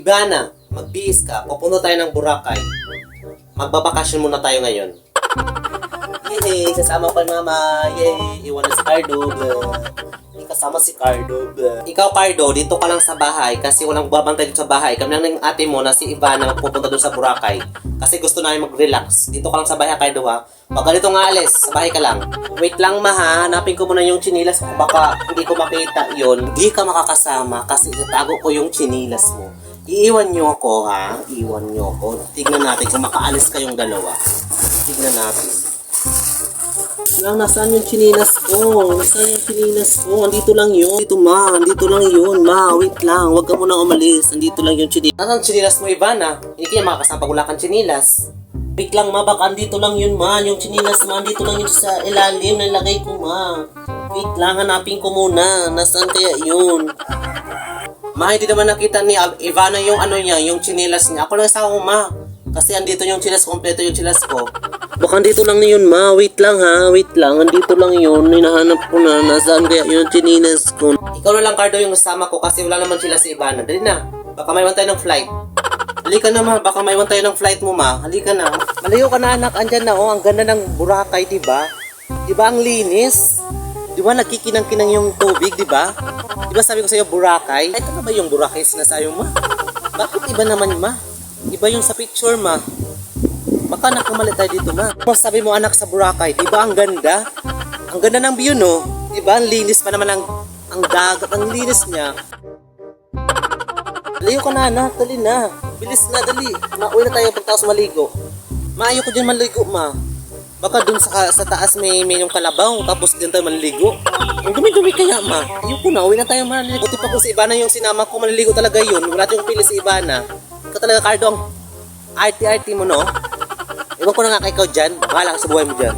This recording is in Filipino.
Ivana, magbihis ka. Pupunta tayo ng Boracay. Magbabakasyon muna tayo ngayon. Yay! Sasama ko mama. Yay! Iwan na si Cardo. Hindi kasama si Cardo. Ikaw, Cardo, dito ka lang sa bahay kasi walang babantay dito sa bahay. Kami lang ng ate mo na si Ivana magpupunta doon sa Boracay. Kasi gusto namin mag-relax. Dito ka lang sa bahay, Cardo, ha? Pag ganito nga alis, sa bahay ka lang. Wait lang, ma, ha? Hanapin ko muna yung chinilas ko. Baka hindi ko makita yon. Hindi ka makakasama kasi itatago ko yung chinilas mo. Iiwan nyo ako, ha? Iiwan nyo ako. Tignan natin kung makaalis kayong dalawa. Tignan natin. Lang, nasaan yung chinilas ko? Nasaan yung chinilas ko? Andito lang yun. Andito, ma. Andito lang yun, ma. Wait lang. Huwag ka munang umalis. Andito lang yung chinilas. Nasaan chinilas mo, Ivana? Hindi kaya makakasama pag wala kang chinilas. Wait lang, ma. Baka andito lang yun, ma. Yung chinilas, ma. Andito lang yun sa ilalim. Nalagay ko, ma. Wait lang. Hanapin ko muna. Nasaan kaya yun? Ma, hindi naman nakita ni Ivana yung ano niya, yung chinilas niya. Ako lang sa ma. Kasi andito yung chilas, kompleto yung chilas ko. Baka andito lang na yun, ma. Wait lang, ha. Wait lang. Andito lang yun. Hinahanap ko na. Nasaan kaya yung chinilas ko? Ikaw na lang, Cardo, yung kasama ko kasi wala naman sila si Ivana. Dali na. Baka may tayo ng flight. Halika na, ma. Baka may tayo ng flight mo, ma. Halika na. Malayo ka na, anak. Andyan na, oh. Ang ganda ng Boracay, diba? Diba ang linis? Diba nagkikinang-kinang yung tubig, diba? Diba sabi ko sa'yo, Boracay? Ay, ito na ba yung Boracay sinasayo, ma? Bakit iba naman, ma? Iba yung sa picture, ma. Baka nakamali tayo dito, ma. Sabi mo, anak, sa Boracay, diba ang ganda? Ang ganda ng view, no? Diba? Ang linis pa naman ang dagat. Ang linis niya. Layo ka na, anak. Dali na. Bilis na, dali. Uwi na tayo pagtaos maligo. Ma, ayoko dyan maligo, ma. Baka dun sa taas may yung kalabaw, tapos dyan tayo maliligo. Ang dumi-dumi kaya, ma. Ayoko na, uwi na tayo maliligo. Buti pa kung si Ivana yung sinama ko, maliligo talaga yun. Wala tayong pili si Ivana. Ikaw talaga, Cardo, ang arty-arty mo, no? Iwan ko na nga kay ikaw dyan. Bahala ka sa buhay mo dyan.